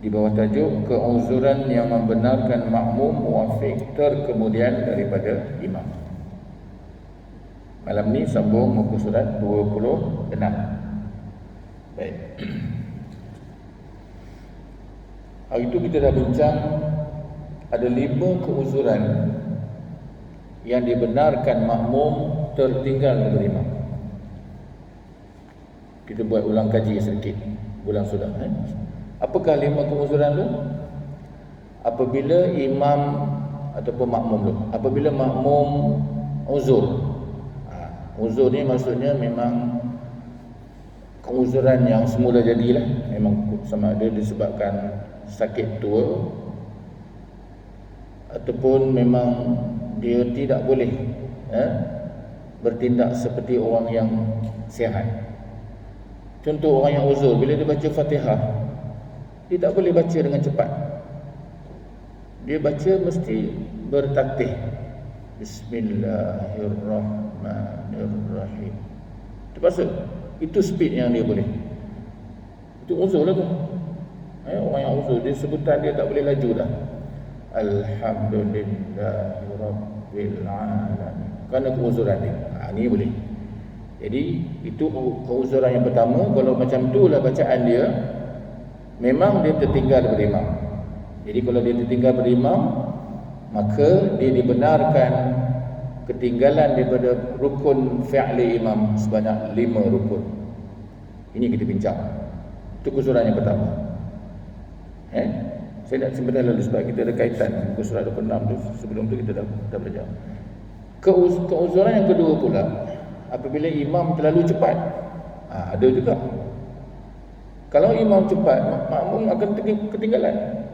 di bawah tajuk keuzuran yang membenarkan makmum muwafiq terkemudian daripada imam. Malam ni sambung muka surat 26. Baik. Hari itu kita dah bincang ada 5 keuzuran yang dibenarkan makmum tertinggal daripada imam. Kita buat ulang kaji sedikit bulan sudah. Apakah 5 keuzuran tu? Apabila imam ataupun makmum tu, apabila makmum uzur. Uzur ni maksudnya memang keuzuran yang semula jadilah, memang sama ada disebabkan sakit tua ataupun memang dia tidak boleh bertindak seperti orang yang sihat. Contoh orang yang uzur, bila dia baca Fatihah, dia tak boleh baca dengan cepat. Dia baca mesti bertatih. Bismillahirrahmanirrahim. Terpaksa. Itu speed yang dia boleh. Itu uzur lah tu. Orang yang uzur, dia sebutan dia tak boleh laju dah. Alhamdulillahirabbil alamin. Kerana keuzuran dia. Ni boleh. Jadi itu keuzuran yang pertama. Kalau macam tu lah bacaan dia, memang dia tertinggal daripada imam. Jadi kalau dia tertinggal daripada imam, maka dia dibenarkan ketinggalan daripada rukun fi'li imam sebanyak 5 rukun. Ini kita bincang. Itu keuzuran yang pertama. Saya nak simpan lalu sebab kita ada kaitan muka surat 26 tu. Sebelum tu kita dah belajar. Keuzuran yang kedua pula, apabila imam terlalu cepat. Ada juga. Kalau imam cepat, makmum akan ketinggalan.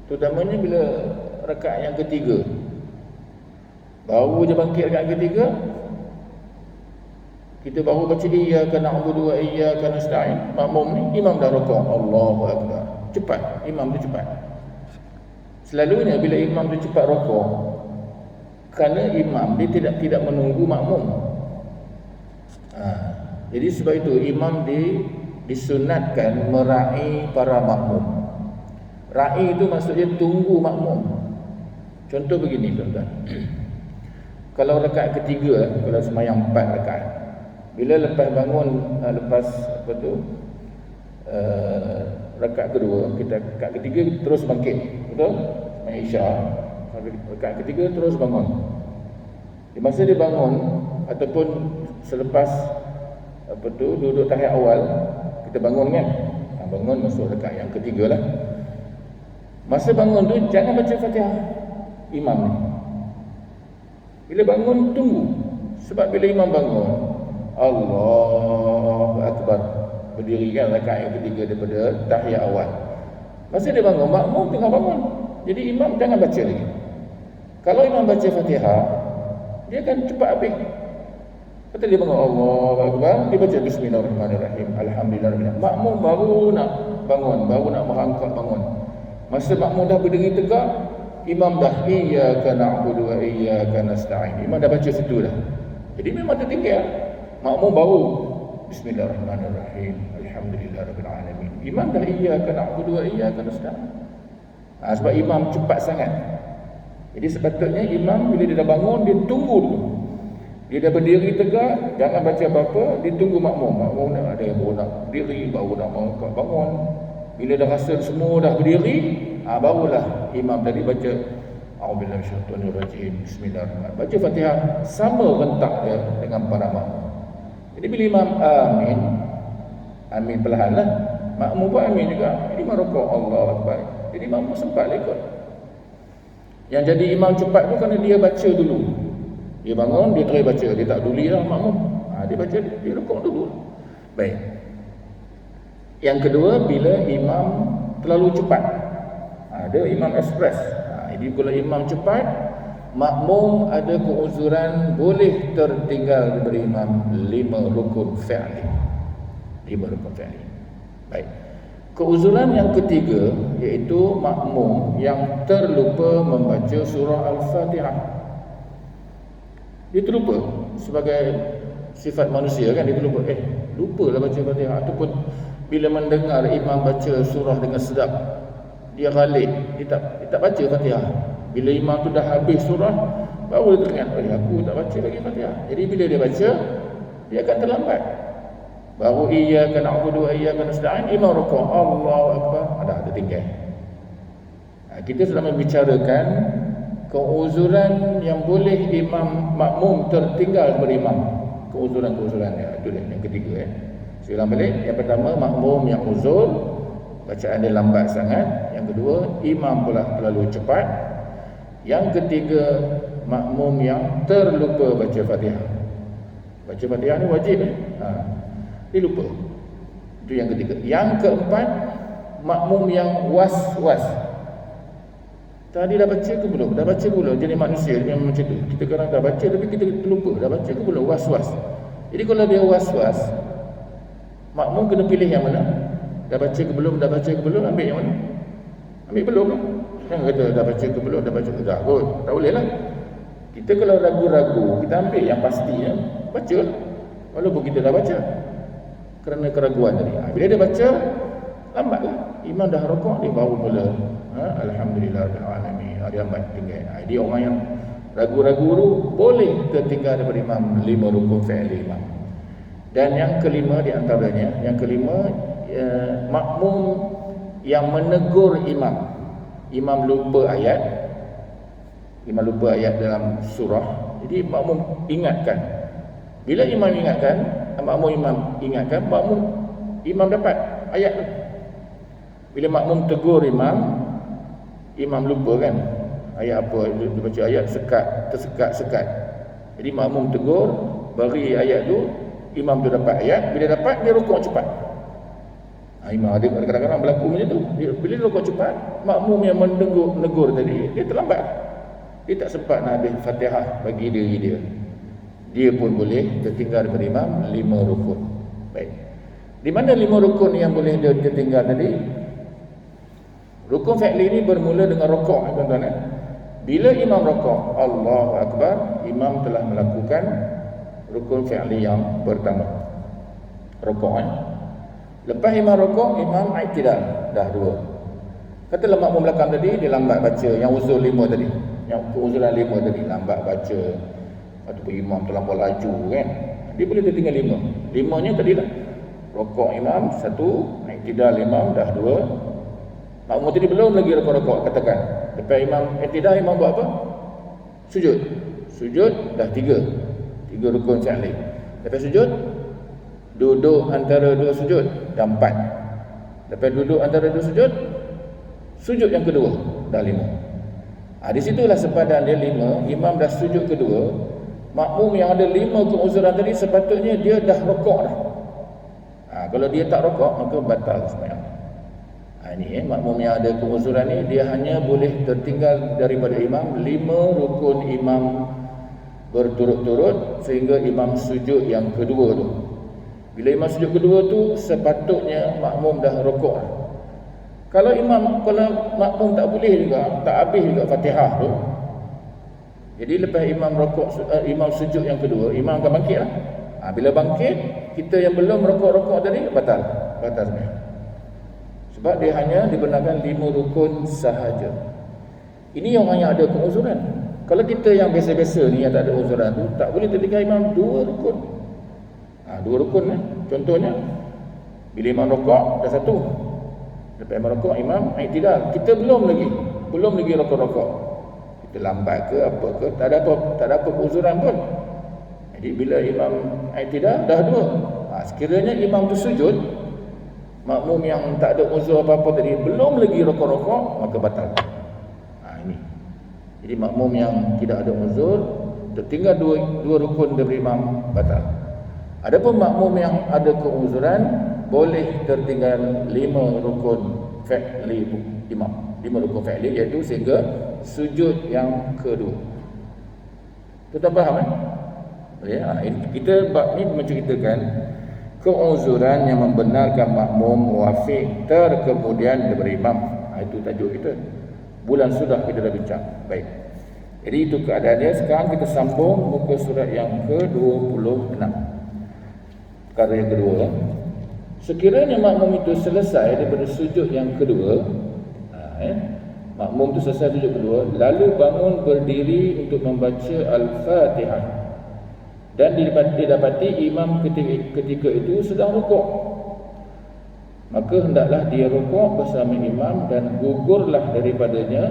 Terutamanya bila rakaat yang ketiga, baru je bangkit rakaat ketiga, kita baru baca iyyaka na'budu wa iyyaka nasta'in, makmum ni imam dah rukuk, Allahu akbar. Cepat, imam tu cepat. Selalunya bila imam tu cepat rukuk, kerana imam dia tidak menunggu makmum. Jadi sebab itu imam disunatkan meraih para makmum. Ra'i itu maksudnya tunggu makmum. Contoh begini tuan-tuan. Kalau rakaat ketiga, kalau sembahyang 4 rakaat, bila lepas bangun, lepas rakaat kedua, kita rakaat ketiga terus bangkit, betul? Sembahyang Isya, rakaat ketiga terus bangun. Di masa dia bangun ataupun selepas duduk tahiyat awal, kita bangun kan? Bangun masuk rakaat yang ketiga lah. Masa bangun tu jangan baca Fatihah imam ni. Bila bangun tunggu. Sebab bila imam bangun, Allahu akbar, berdiri kan rakaat yang ketiga daripada tahiyat awal. Masa dia bangun, makmum tengah bangun. Jadi imam jangan baca lagi. Kalau imam baca Fatihah, dia akan cepat habis. Kata dia bangun Allahu akbar, dia baca bismillahirrahmanirrahim, alhamdulillah. Makmum baru nak bangun, baru nak merangkak bangun. Masa makmum dah berdiri tegak, imam dah iyyaka na'budu wa iyyaka nasta'in. Imam dah baca situ dah. Jadi memang tertinggal. Makmum baru bismillahirrahmanirrahim, alhamdulillahirabbil alamin. Imam dah iyyaka na'budu wa iyyaka nasta'in. Sebab imam cepat sangat. Jadi sepatutnya imam bila dia dah bangun, dia tunggu dulu. Dia dah berdiri tegak, jangan baca apa-apa, dia tunggu makmum. Makmum ada yang baru nak berdiri, baru nak bangun. Bila dah rasa semua dah berdiri, barulah imam tadi baca a'udzubillahi minasyaitonirrajim, bismillahirrahmanirrahim. Baca Fatihah sama rentak dia dengan para makmum. Jadi bila imam amin perlahanlah, makmum pun amin juga. Jadi imam rukuk, Allahu akbar. Jadi makmum sempat ikut. Yang jadi imam cepat tu kerana dia baca dulu. Dia bangun, dia try baca, dia tak peduli lah makmum. Dia baca, dia rukuk dulu. Baik. Yang kedua, bila imam terlalu cepat. Ada imam ekspres. Jadi kalau imam cepat, makmum ada keuzuran boleh tertinggal daripada imam 5 rukun fi'li. 5 rukun fi'li. Baik. Keuzuran yang ketiga iaitu makmum yang terlupa membaca surah Al-Fatihah. Dia terlupa sebagai sifat manusia kan, dia terlupa. Lupalah baca Fatihah ataupun bila mendengar imam baca surah dengan sedap, dia ghalib, dia tak baca Fatihah. Bila imam tu dah habis surah, baru dia teringat, aku tak baca lagi Fatihah. Jadi bila dia baca, dia akan terlambat. Baru iyyaka na'budu wa iyyaka nasta'in, imam rukuk, Allahu akbar, dah tertinggal. Kita sedang membicarakan keuzuran yang boleh imam makmum tertinggal daripada imam. Keuzuran-keuzuran itu yang ketiga. Saya ulang balik. Yang pertama, makmum yang uzur, bacaan dia lambat sangat. Yang kedua, imam pula terlalu cepat. Yang ketiga, makmum yang terlupa baca Fatihah. Baca Fatihah ni wajib. Dia lupa. Itu yang ketiga. Yang keempat, makmum yang was-was. Tadi dah baca ke belum? Dah baca ke belum? Jadi manusia memang macam tu. Kita kadang dah baca tapi kita terlupa. Dah baca ke belum? Was-was. Jadi kalau dia was-was, makmum kena pilih yang mana? Dah baca ke belum? Dah baca ke belum? Ambil yang mana? Ambil belum lah. Jangan kata dah baca ke belum? Dah baca ke tak? Tak boleh lah. Kita kalau ragu-ragu, kita ambil yang pastinya. Baca lah. Walaupun kita dah baca. Kerana keraguan tadi. Bila dia baca, lambatlah. Imam dah rukuk, dia baru mula. Alhamdulillah alamin. Dia lambat tinggal. Dia orang yang ragu-ragu tu boleh tertinggal daripada imam 5 rukun fi'li imam. Dan yang kelima di antaranya, makmum yang menegur imam. Imam lupa ayat. Imam lupa ayat dalam surah. Jadi makmum ingatkan. Bila imam ingatkan, makmum ingatkan, imam dapat ayat tu. Bila makmum tegur imam lupa kan ayat apa, dia baca ayat tersekat. Jadi makmum tegur, bagi ayat tu, imam tu dapat ayat. Bila dapat, dia rukuk cepat. Imam ada kadang-kadang berlaku macam tu. Bila dia rukuk cepat, makmum yang menegur tadi, dia terlambat. Dia tak sempat nak habis Fatihah bagi diri dia. Dia pun boleh tertinggal daripada imam 5 rukun. Baik. Di mana 5 rukun yang boleh dia tertinggal tadi? Rukun fi'li ini bermula dengan rukuk, tuan-tuan. Bila imam rukuk, Allahu akbar, imam telah melakukan rukun fi'li yang pertama. Rukuk. Lepas imam rukuk, imam i'tidal, dah 2. Katalah makmum belakang tadi dia lambat baca yang uzur 5 tadi. Yang keuzuran 5 tadi lambat baca. Ataupun imam terlampau laju kan. Dia boleh tertinggal 5. 5-nya tadilah rukuk imam 1, i'tidal imam dah 2. Makmum tadi belum lagi rukuk-rukuk, katakan. Lepas imam i'tidal, imam buat apa? Sujud. Sujud dah 3 rukun fi'li. Lepas sujud, duduk antara 2 sujud dah 4. Lepas duduk antara 2 sujud, sujud yang kedua dah 5. Di situlah sepadan dia 5. Imam dah sujud kedua. Makmum yang ada 5 keuzuran tadi, sepatutnya dia dah rukuk dah. Kalau dia tak rukuk, maka batal sembahyang. Ini makmum yang ada keuzuran ni, dia hanya boleh tertinggal daripada imam 5 rukun imam berturut-turut sehingga imam sujud yang kedua tu. Bila imam sujud kedua tu, sepatutnya makmum dah rukuk. Kalau makmum tak boleh juga, tak habis juga Fatihah tu, jadi lepas imam rukuk, imam sujud yang kedua, imam akan bangkit lah. Bila bangkit, kita yang belum rukuk-rukuk tadi batal sembahyang. Sebab dia hanya dibenarkan 5 rukun sahaja. Ini orang yang ada keuzuran. Kalau kita yang biasa-biasa ni, yang tak ada uzuran tu, tak boleh tertinggal imam 2 rukun. 2 rukun contohnya, bila imam rukuk dah 1. Lepas imam rukuk, imam i'tidal. Kita belum lagi rukuk-rukuk. Kita lambat ke apa ke, tak ada apa keuzuran pun. Jadi bila imam i'tidal dah 2. Sekiranya imam tu sujud, makmum yang tak ada uzur apa-apa tadi belum lagi rukuk-rukuk, maka batal. Ini. Jadi makmum yang tidak ada uzur, tertinggal 2 rukun dari imam, batal. Adapun makmum yang ada keuzuran, boleh tertinggal 5 rukun fi'li imam. 5 rukun fi'li, iaitu sehingga sujud yang kedua. Tuan faham kan? Kita bab ni menceritakan keuzuran yang membenarkan makmum muwafiq terkemudian daripada imam. Itu tajuk kita. Bulan sudah kita dah bincang. Baik. Jadi itu keadaannya. Sekarang kita sambung muka surat yang ke-26. Perkara yang kedua. Sekiranya makmum itu selesai daripada sujud yang kedua, makmum itu selesai sujud kedua, lalu bangun berdiri untuk membaca Al-Fatihah, dan didapati imam ketika itu sedang rukuk, maka hendaklah dia rukuk bersama imam dan gugurlah daripadanya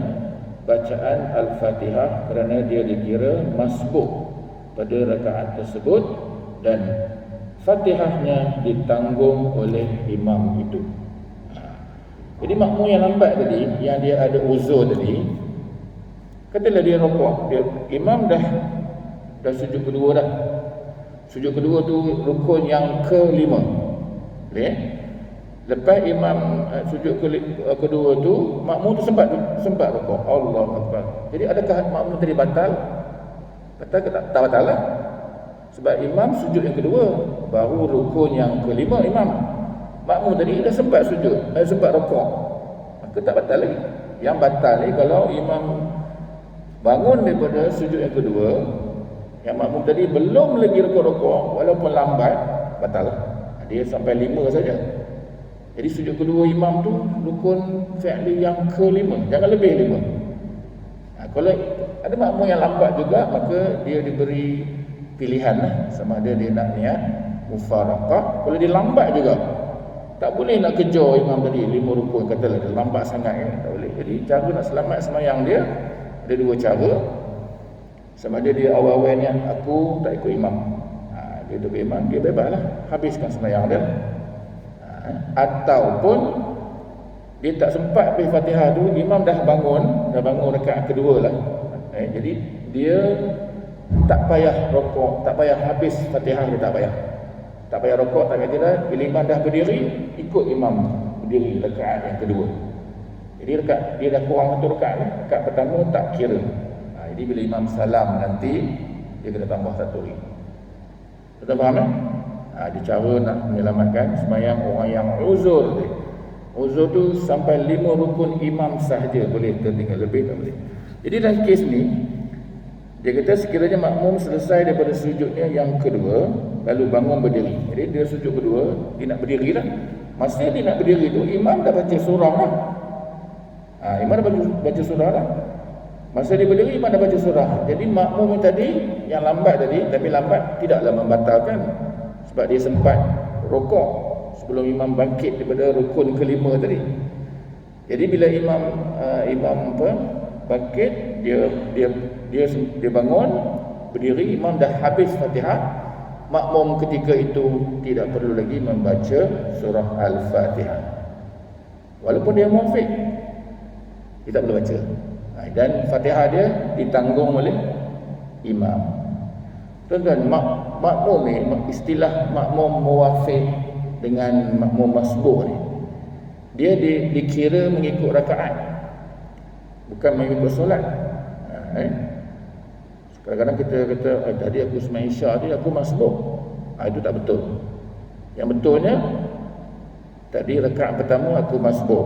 bacaan Al-Fatihah, kerana dia dikira masbuk pada rakaat tersebut dan Fatihahnya ditanggung oleh imam itu. Jadi makmum yang lambat tadi, yang dia ada uzur tadi, katalah dia rukuk, imam dah sujud kedua dah. Sujud kedua tu rukun yang kelima. Boleh? Lepas imam sujud kedua tu, makmum tu sempat rukuk. Allahu Akbar. Jadi adakah makmum tadi batal? Batal ke tak? Tak batal lah. Sebab imam sujud yang kedua, baru rukun yang kelima imam. Makmum tadi dah sempat sujud, sempat rukuk, maka tak batal lagi. Yang batal ni kalau imam bangun daripada sujud yang kedua, yang makmum tadi belum lagi rukuk-rukuk, walaupun lambat, batal lah. Dia sampai 5 saja. Jadi sujud kedua imam tu rukun fi'li yang kelima, jangan lebih 5. Kalau ada makmum yang lambat juga, maka dia diberi pilihan lah, sama ada dia nak niat mufaraqah. Kalau dia lambat juga, tak boleh nak kejar imam tadi 5 rukun, katalah dia lambat sangat kan, tak boleh. Jadi cara nak selamat sembahyang dia ada 2 cara. Sama ada dia awal-awal niat aku tak ikut imam, dia ikut imam, dia bebaslah habiskan sembahyang dia. Ataupun dia tak sempat baca Fatihah tu, imam dah bangun rakaat kedua lah, jadi dia tak payah rokok, tak payah habis Fatihah, dia tak payah rokok, tak payah tidak. Bila imam dah berdiri, ikut imam berdiri rakaat yang kedua. Jadi dia dah kurang 1 rakaat lah. Rakaat pertama tak kira. Jadi bila imam salam nanti, dia kena tambah 1 lagi. Kita faham tak? Dia cara nak menyelamatkan sembahyang orang yang uzur dia. Uzur tu sampai 5 rukun imam sahaja boleh, tertinggal lebih tak boleh. Jadi dalam kes ni, dia kata sekiranya makmum selesai daripada sujudnya yang kedua, lalu bangun berdiri. Jadi dia sujud kedua, dia nak berdiri lah. Masa dia nak berdiri tu, imam dah baca surah lah. Imam dah baca surah lah. Masa dia berdiri, imam dah baca surah. Jadi makmum tadi, yang lambat tadi, tapi lambat tidaklah membatalkan, sebab dia sempat rukuk sebelum imam bangkit daripada rukun kelima tadi. Jadi bila imam bangkit, dia bangun berdiri, imam dah habis Fatihah, makmum ketika itu tidak perlu lagi membaca surah Al-Fatihah, walaupun dia muafiq, dia tak perlu baca. Dan Fatihah dia ditanggung oleh imam. Tuan-tuan, makmum ni, istilah makmum muafiq dengan makmum masbuk ni, dia dikira mengikut rakaat, bukan mengikut solat. Kadang-kadang kita kata tadi aku sembahyang Isyak tadi aku masbuk. Itu tak betul. Yang betulnya, tadi rakaat pertama aku masbuk,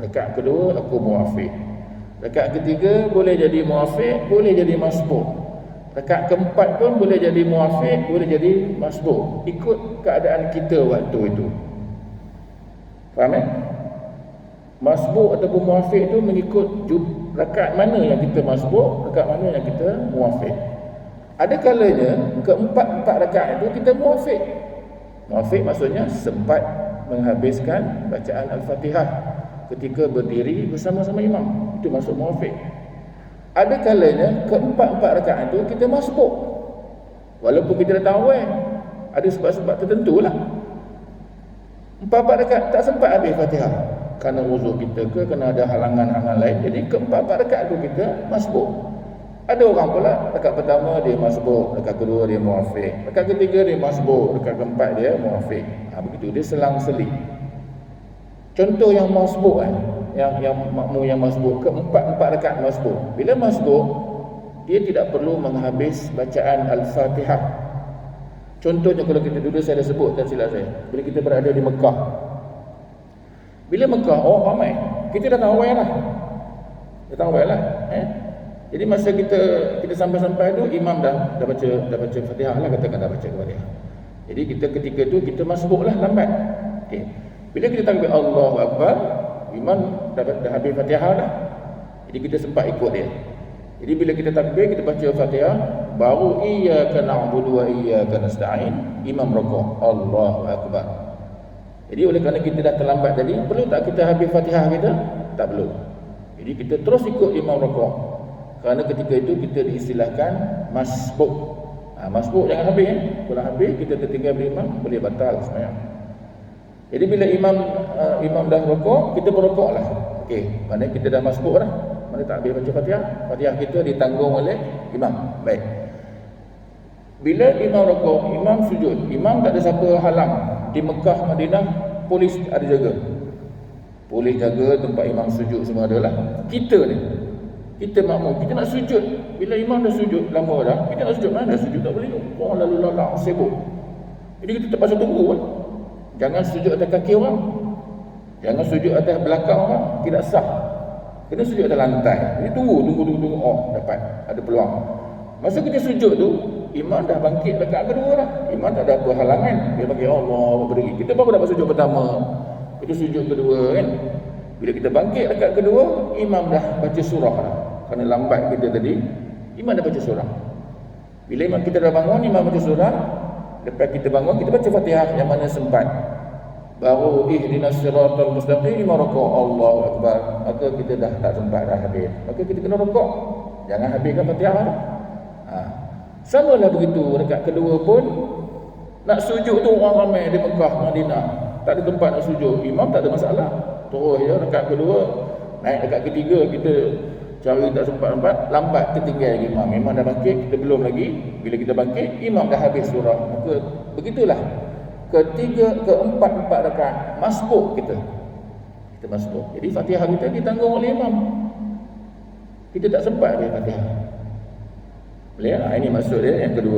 rakaat kedua aku muafiq, rakaat ketiga boleh jadi muafiq, boleh jadi masbuk, rakaat keempat pun boleh jadi muafiq, boleh jadi masbuk, ikut keadaan kita waktu itu. Faham tak? Masbuk ataupun muafiq itu mengikut rakaat mana yang kita masbuk, rakaat mana yang kita muafiq. Ada kalanya keempat-empat rakaat itu kita muafiq. Muafiq maksudnya sempat menghabiskan bacaan Al-Fatihah ketika berdiri bersama-sama imam. Itu maksud muafiq. Ada kalanya keempat-empat rakaat itu kita masbuk, walaupun kita dah tahu ada sebab-sebab tertentu lah. 4 rakaat tak sempat habis Fatihah, kerana uzur kita ke, kerana ada halangan-halangan lain. Jadi keempat-empat rakaat itu kita masbuk. Ada orang pula rakaat pertama dia masbuk, rakaat kedua dia muafiq, rakaat ketiga dia masbuk, rakaat keempat dia muafiq. Begitu, dia selang-seli. Contoh yang masbuk yang makmum yang masbuk, keempat-empat rakaat masbuk. Bila masbuk, dia tidak perlu menghabis bacaan Al-Fatihah. Contohnya kalau kita dulu saya dah sebut, tak silap saya, bila kita berada di Mekah. Bila Mekah, orang ramai, kita dah tahu lah. Dah tahu lah. Jadi masa kita sampai-sampai tu, imam dah baca Fatihah lah, katakan dah baca Fatihah. Jadi kita ketika tu kita masbuk lah, lambat. Okey. Bila kita takbir Allahu Akbar, imam dah habis Fatihah dah. Jadi kita sempat ikut dia. Jadi bila kita takbir, kita baca Fatihah, baru iyyaka na'budu wa iyyaka nasta'in, imam rukuk, Allahu Akbar. Jadi oleh kerana kita dah terlambat tadi, perlu tak kita habis Fatihah kita? Tak perlu. Jadi kita terus ikut imam rukuk. Kerana ketika itu kita diistilahkan masbuk. Masbuk jangan habis. Kalau habis kita tertinggal berimam, boleh batal sembahyang. Jadi bila imam dah rukuk, kita berrukuklah. Okey, maknanya kita dah masbuk dah. Mana tak habis baca Fatihah, Fatihah kita ditanggung oleh imam. Baik. Bila imam rukuk, imam sujud, imam tak ada siapa halang. Di Mekah, Madinah, polis ada jaga. Polis jaga tempat imam sujud semua adalah. Kita ni, kita makmum, kita nak sujud. Bila imam dah sujud lama dah, kita nak sujud, mana dah sujud tak boleh. Orang lalu lalang sibuk. Jadi kita terpaksa tunggu kan. Jangan sujud atas kaki orang, jangan sujud atas belakang orang, tidak sah. Kena sujud atas lantai. Jadi tunggu. Oh, dapat ada peluang. Masa kita sujud tu, imam dah bangkit dekat kedua dah. Imam tak ada apa halangan. Dia bagi Allah berdiri. Kita baru dapat sujud pertama. Kita sujud kedua kan. Bila kita bangkit dekat kedua, imam dah baca surah dah. Kerana lambat kita tadi, imam dah baca surah. Bila imam kita dah bangun, imam baca surah. Lepas kita bangun, kita baca Fatihah yang mana sempat. Baru ihdinas siratal mustaqim, imam rukuk, Allahu Akbar. Maka kita dah tak sempat dah habis. Maka kita kena rukuk. Jangan habiskan Fatihah dah. Sama lah begitu dekat kedua pun. Nak sujud tu orang ramai di Mekah, Madinah, tak ada tempat nak sujud, imam tak ada masalah, terus je dekat kedua. Naik dekat ketiga kita cari tak sempat lambat tertinggal imam. Imam dah bangkit, kita belum lagi. Bila kita bangkit, imam dah habis surah. Maka begitulah ketiga, keempat rakaat masbuk kita masbuk. Jadi Fatihah kita ditanggung oleh imam. Kita tak sempat habis Fatihah. Boleh tak? Ini maksud dia yang kedua.